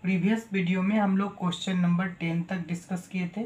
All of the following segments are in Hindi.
प्रीवियस वीडियो में हम लोग क्वेश्चन नंबर 10 तक डिस्कस किए थे।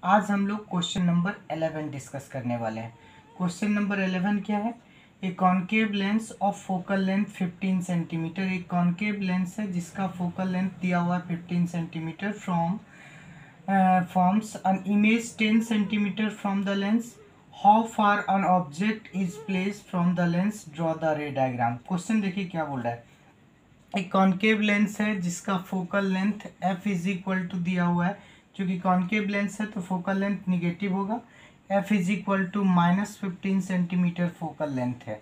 आज हम लोग क्वेश्चन नंबर 11 डिस्कस करने वाले हैं। क्वेश्चन नंबर 11 क्या है? A concave lens of focal length 15 centimetre. एक कॉन्केव लेंस है जिसका फोकल लेंथ दिया हुआ है 15 centimetre forms an image 10 centimeter from the lens. How far an object is placed from the lens? Draw the ray diagram. Question देखिए क्या बोल रहा है। एक कॉन्केव लेंस है जिसका focal length f is equal to दिया हुआ है। क्योंकि कॉन्केव लेंस है तो फोकल लेंथ निगेटिव होगा। f is equal to -15 centimetre focal length है।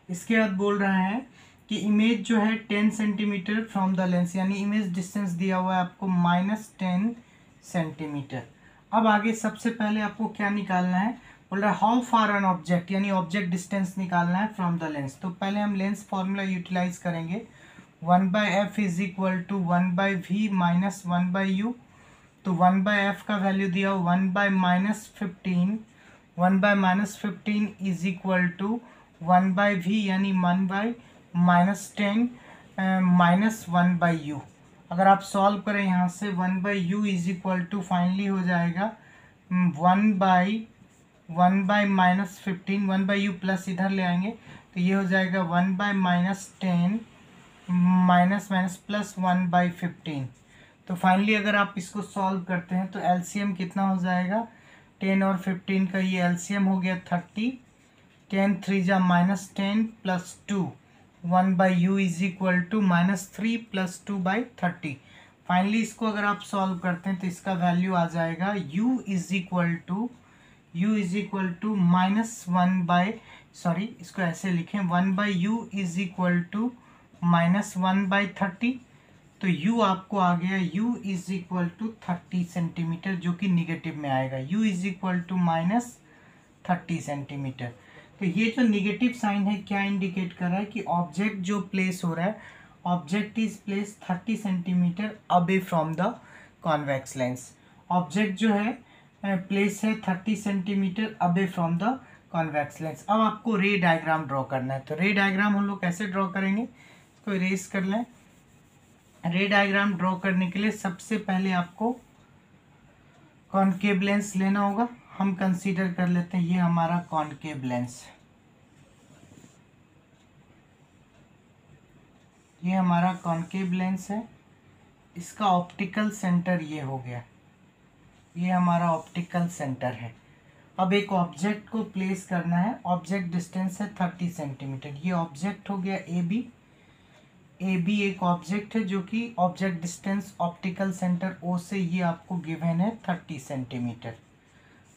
इसके बाद बोल रहा है कि इमेज जो है 10 सेंटीमीटर फ्रॉम द लेंस, यानी इमेज डिस्टेंस दिया हुआ है आपको -10 सेंटीमीटर। अब आगे सबसे पहले आपको क्या निकालना है? बोल रहा है हाउ फार एन ऑब्जेक्ट, यानी ऑब्जेक्ट डिस्टेंस निकालना है फ्रॉम द लेंस। तो पहले हम लेंस फॉर्मूला यूटिलाइज करेंगे। 1/f is equal to 1/v minus 1/u। तो 1/f का वैल्यू दिया 1/-15, 1/-15 इज इक्वल टू 1/v यानी 1/-10 माइनस 1/u। अगर आप सॉल्व करें यहाँ से 1/u is equal to finally हो जाएगा 1/-15, 1/u प्लस इधर ले आएंगे तो ये हो जाएगा 1/-10 माइनस प्लस 1/15। तो फाइनली अगर आप इसको सॉल्व करते हैं तो एलसीएम कितना हो जाएगा? 10 और 15 का ये एलसीएम हो गया 30। 10 3 जा -10 plus 2, 1/u is equal to -3 plus 2/30। Finally इसको अगर आप सॉल्व करते हैं तो इसका वैल्यू आ जाएगा u इज इक्वल टू इसको ऐसे लिखें 1/u इज इक्वल टू -1/30। तो u आपको आ गया u is equal to 30 centimetre, जो कि निगेटिव में आएगा। u is equal to -30 centimetre. तो ये जो निगेटिव साइन है क्या इंडिकेट कर रहा है? कि ऑब्जेक्ट जो प्लेस हो रहा है, object is place 30 centimetre away from the convex lens. Object जो है प्लेस है 30 centimetre away from the convex lens. अब आपको रे डायग्राम ड्रॉ करना है। तो रे डायग्राम हम लोग कैसे ड्रॉ करेंगे? इसको इरेज कर लें। रे डायग्राम ड्रॉ करने के लिए सबसे पहले आपको कॉन्केव लेंस लेना होगा। हम कंसीडर कर लेते हैं ये हमारा कॉन्केव लेंस, ये हमारा कॉन्केव लेंस है। इसका ऑप्टिकल सेंटर ये हो गया, ये हमारा ऑप्टिकल सेंटर है। अब एक ऑब्जेक्ट को प्लेस करना है। ऑब्जेक्ट डिस्टेंस है 30 सेंटीमीटर। ये ऑब्जेक्ट हो गया ए बी एक ऑब्जेक्ट है जो कि object distance optical centre O से ये आपको गिवन है 30 सेंटीमीटर।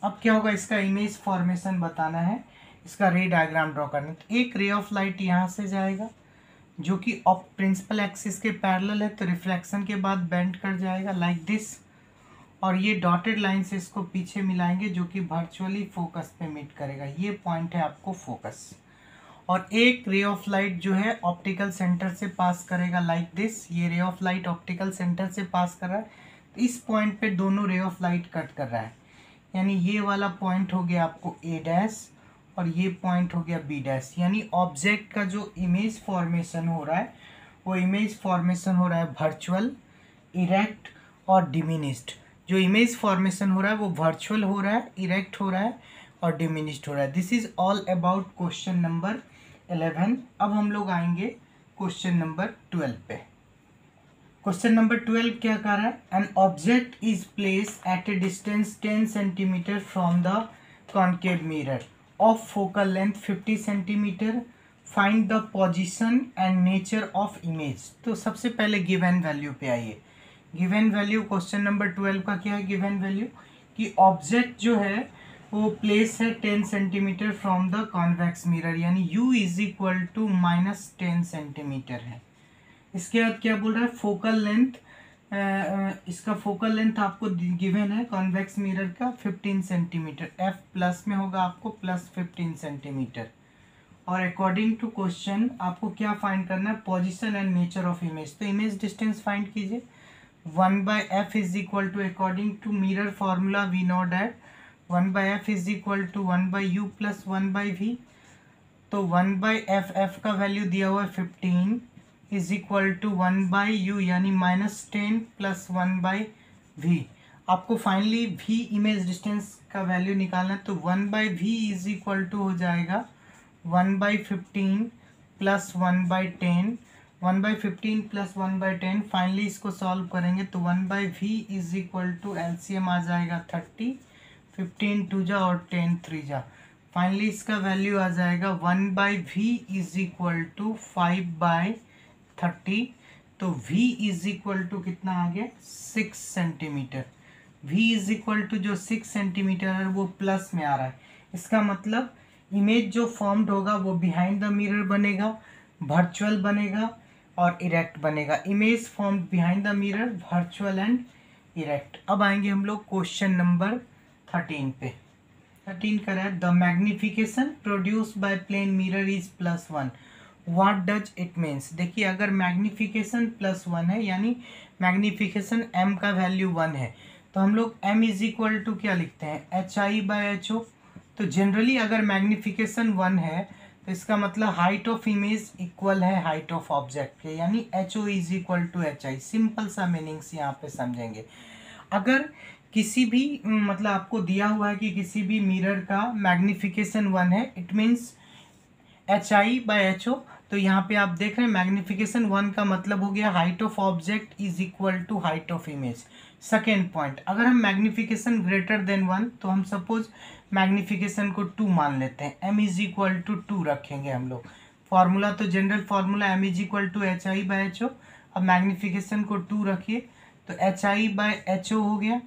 अब क्या होगा? इसका इमेज फॉर्मेशन बताना है, इसका रे डायग्राम ड्रॉ करना है। तो एक रे ऑफ लाइट यहाँ से जाएगा जो कि प्रिंसिपल एक्सिस के पैरेलल है, तो रिफ्लेक्शन के बाद बेंड कर जाएगा लाइक दिस। और ये डॉटेड लाइन से इसको पीछे मिलाएंगे जो कि वर्चुअली फोकस पे मीट करेगा। ये पॉइंट है आपको फोकस। और एक रे ऑफ लाइट जो है ऑप्टिकल सेंटर से पास करेगा लाइक दिस। ये ray of light optical centre से पास कर रहा है, तो इस पॉइंट पे दोनों रे ऑफ लाइट कट कर रहा है। यानी ये वाला पॉइंट हो गया आपको ए डैश और ये पॉइंट हो गया बी डैश। यानी ऑब्जेक्ट का जो इमेज फॉर्मेशन हो रहा है वो इमेज फॉर्मेशन हो रहा है वर्चुअल, इरेक्ट और डिमिनिस्ड। जो इमेज फॉर्मेशन हो रहा है वो वर्चुअल हो रहा है, इरेक्ट हो रहा है और डिमिनिस्ड हो रहा है। This is all about question number 11। अब हम लोग आएंगे क्वेश्चन नंबर 12 पे। क्वेश्चन नंबर 12 क्या कर रहा है? An object is place at A distance 10 centimetre from the concave mirror of focal length 50 centimetre. Find the position and nature of image. तो सबसे पहले गिवन वैल्यू पे आइए। गिवन वैल्यू क्वेश्चन नंबर 12 का क्या है? गिवन वैल्यू कि ऑब्जेक्ट जो है वो प्लेस है 10 centimetre from the convex mirror, यानी u is equal to -10 centimetre है। इसके बाद क्या बोल रहा है? फोकल लेंथ, इसका फोकल लेंथ आपको गिवन है कॉन्वेक्स मिरर का 15 सेंटीमीटर। f प्लस में होगा आपको प्लस 15 सेंटीमीटर। और अकॉर्डिंग टू क्वेश्चन आपको क्या फाइंड करना है? Position and nature of image. तो इमेज डिस्टेंस फाइंड कीजिए। 1/f is equal to according to mirror formula we know that 1/f is equal to 1/u plus 1/v। तो 1/f का वैल्यू दिया हुआ है 15, इज इक्वल टू 1/u यानी -10 प्लस 1/v। आपको फाइनली v इमेज डिस्टेंस का वैल्यू निकालना है, तो 1/v इज इक्वल टू हो जाएगा 1/15 प्लस 1/10, 1/15 प्लस 1/10। फाइनली इसको सॉल्व करेंगे तो 1/v is equal to LCM आ जाएगा 30, 15 2 जा और 10 3 जा। फाइनली इसका वैल्यू आ जाएगा 1/v इज इक्वल टू 5/30। तो v इज इक्वल टू कितना आ गया 6 centimetre. v is equal to जो 6 सेंटीमीटर है वो प्लस में आ रहा है। इसका मतलब इमेज जो फॉर्म्ड होगा वो बिहाइंड द मिरर बनेगा, वर्चुअल बनेगा और इरेक्ट बनेगा। Image formed behind the mirror, virtual and erect. अब आएंगे हम लोग क्वेश्चन नंबर 13 पे। 13 का है the magnification produced by plane mirror is +1, what does it means. देखिए अगर मैग्निफिकेशन +1 है यानी मैग्निफिकेशन m का वैल्यू 1 है तो हम लोग m इज इक्वल टू क्या लिखते हैं HI/HO। तो जनरली अगर मैग्निफिकेशन 1 है तो इसका मतलब हाइट ऑफ इमेज इक्वल है हाइट ऑफ ऑब्जेक्ट के, यानी HO is equal to HI। Simple सा मीनिंग्स यहाँ पे समझेंगे। अगर किसी भी मतलब आपको दिया हुआ है कि किसी भी मिरर का मैग्निफिकेशन 1 है, इट मीन्स HI/HO। तो यहाँ पे आप देख रहे हैं मैग्निफिकेशन 1 का मतलब हो गया height of object is equal to height of image. Second point, अगर हम मैग्निफिकेशन ग्रेटर देन 1 तो हम सपोज मैग्निफिकेशन को 2 मान लेते हैं, m इज इक्वल टू 2 रखेंगे हम लोग। फॉर्मूला तो general formula m is equal to HI/HO। अब मैग्निफिकेशन को 2 रखिए तो HI/HO हो गया।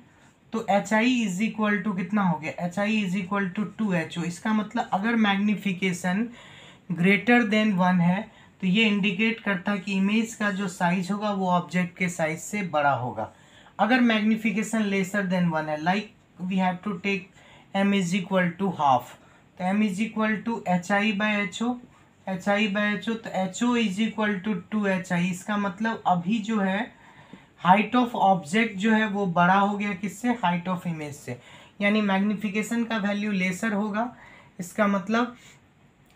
तो HI इज इक्वल टू कितना हो गया HI is equal to 2HO। इसका मतलब अगर मैग्निफिकेशन ग्रेटर देन 1 है तो ये इंडिकेट करता है कि इमेज का जो साइज होगा वो ऑब्जेक्ट के साइज से बड़ा होगा। अगर मैग्निफिकेशन लेसर देन 1 है, like we have to take m is equal to half, तो m is equal to HI/HO, HI/HO तो HO is equal to 2HI। इसका मतलब अभी जो है हाइट ऑफ ऑब्जेक्ट जो है वो बड़ा हो गया किससे, हाइट ऑफ इमेज से, यानी मैग्निफिकेशन का वैल्यू लेसर होगा। इसका मतलब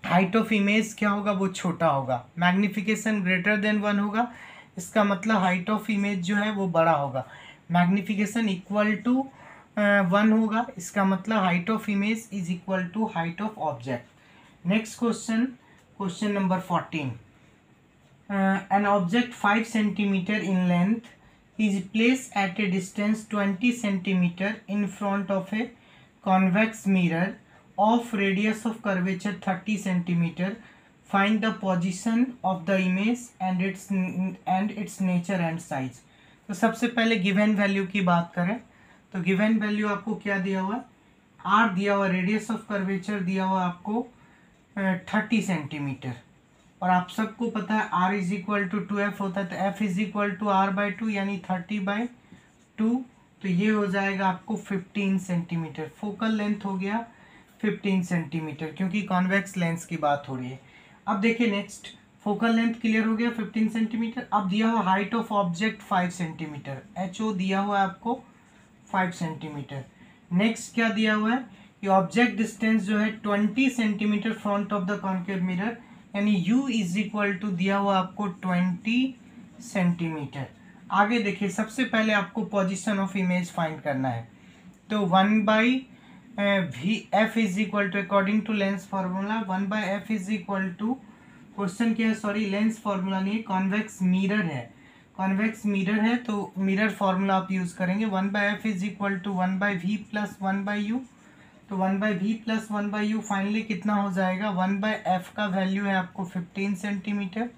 हाइट ऑफ इमेज क्या होगा वो छोटा होगा। मैग्निफिकेशन ग्रेटर देन 1 होगा, इसका मतलब हाइट ऑफ इमेज जो है वो बड़ा होगा। मैग्निफिकेशन इक्वल टू 1 होगा, इसका मतलब height of image is equal to height of object. Next question, question number 14। An object 5 centimetre in length is placed at a distance 20 centimeter in front of a convex mirror of radius of curvature 30 centimeter. Find the position of the image and its nature and size. तो सबसे पहले गिवन वैल्यू की बात करें तो गिवन वैल्यू आपको क्या दिया हुआ है, r दिया हुआ, रेडियस ऑफ कर्वेचर दिया हुआ आपको 30 सेंटीमीटर, और आप सबको पता है r is equal to 2f होता है, तो f is equal to r/2 यानी 30/2। तो ये हो जाएगा आपको 15 सेंटीमीटर। फोकल लेंथ हो गया 15 सेंटीमीटर क्योंकि कॉन्वेक्स लेंस की बात हो रही है। अब देखिए नेक्स्ट, फोकल लेंथ क्लियर हो गया 15 सेंटीमीटर। अब दिया हुआ height of object 5 centimetre, HO दिया हुआ है आपको 5 सेंटीमीटर। नेक्स्ट क्या दिया हुआ है कि ऑब्जेक्ट डिस्टेंस जो है 20 centimetre front of the concave mirror, यानी u इज इक्वल टू दिया हुआ आपको 20 सेंटीमीटर। आगे देखिए सबसे पहले आपको पोजीशन ऑफ इमेज फाइंड करना है, तो 1/v f is equal to according to lens formula 1/f is equal to, question क्या है सॉरी लेंस फार्मूला नहीं, कॉन्वेक्स मिरर है, कॉन्वेक्स मिरर है तो मिरर फार्मूला आप यूज करेंगे। 1/f is equal to 1/v plus 1/u, तो 1/v प्लस 1/u फाइनली कितना हो जाएगा, 1/f का वैल्यू है आपको 15 सेंटीमीटर,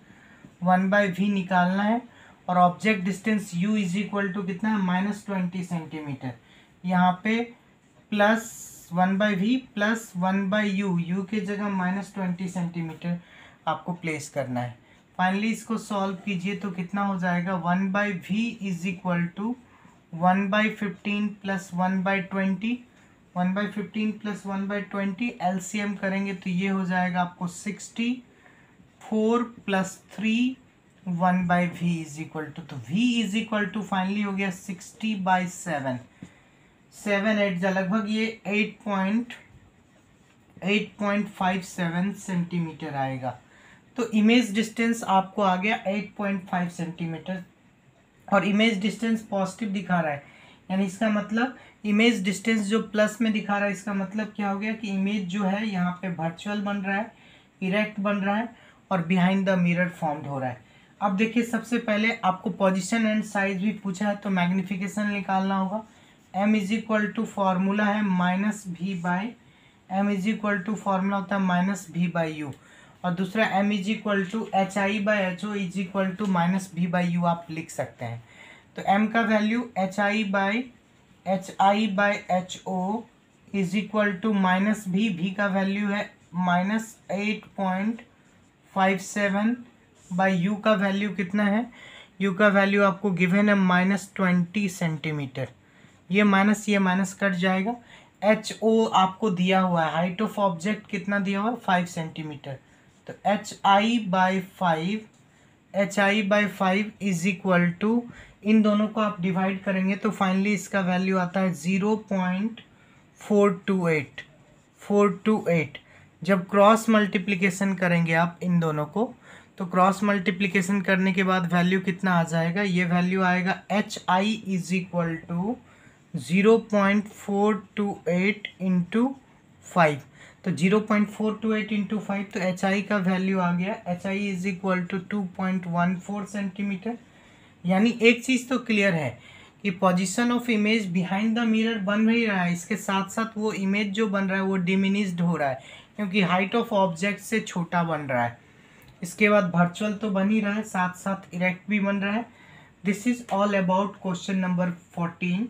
1/v निकालना है और object distance u is equal to कितना है -20 सेंटीमीटर। यहाँ पे plus 1/v plus 1/u, u के जगह -20 सेंटीमीटर आपको प्लेस करना है। फाइनली इसको सॉल्व कीजिए तो कितना हो जाएगा, 1/v is equal to 1/15 plus 1/20, 1/15 plus 1/20 LCM करेंगे तो ये हो जाएगा आपको 64 plus 3 1/v is equal to, तो v is equal to finally हो गया 60/7, 7/8 लगभग ये 8.57 सेंटीमीटर आएगा। तो इमेज डिस्टेंस आपको आ गया 8.5 सेंटीमीटर, और इमेज डिस्टेंस पॉजिटिव दिखा रहा है, यानी इसका मतलब इमेज डिस्टेंस जो प्लस में दिखा रहा है, इसका मतलब क्या हो गया कि इमेज जो है यहाँ पे वर्चुअल बन रहा है, इरेक्ट बन रहा है, और बिहाइंड द मिरर फॉर्म्ड हो रहा है। अब देखिए, सबसे पहले आपको पोजीशन एंड साइज भी पूछा है, तो मैग्निफिकेशन निकालना होगा। m is equal to formula है minus v by, m is equal to formula होता है माइनस भी बाई यू, और दूसरा m is equal to H I by H O is equal to minus v by u आप लिख सकते हैं। तो m का value H I by H O is equal to minus v का वैल्यू है माइनस 8.57 बाई यू का वैल्यू कितना है, यू का वैल्यू आपको गिवन है -20 सेंटीमीटर। ये माइनस कट जाएगा। एच ओ आपको दिया हुआ है, हाइट ऑफ ऑब्जेक्ट कितना दिया हुआ है 5 सेंटीमीटर, तो H I by 5 is equal to, इन दोनों को आप डिवाइड करेंगे तो फाइनली इसका वैल्यू आता है 0.428। जब क्रॉस मल्टीप्लिकेशन करेंगे आप इन दोनों को, तो क्रॉस मल्टीप्लिकेशन करने के बाद वैल्यू कितना आ जाएगा, ये वैल्यू आएगा H I is equal to 0.428 into 5। तो 0.428 इंटू 5, तो एच आई का वैल्यू आ गया, H I is equal to 2.14 centimetre. यानी एक चीज़ तो क्लियर है कि position of image behind the mirror बन ही रहा है, इसके साथ साथ वो इमेज जो बन रहा है वो डिमिनिश्ड हो रहा है, क्योंकि हाइट ऑफ ऑब्जेक्ट से छोटा बन रहा है। इसके बाद वर्चुअल तो बन ही रहा है, साथ साथ इरेक्ट भी बन रहा है। This is all about question number 14।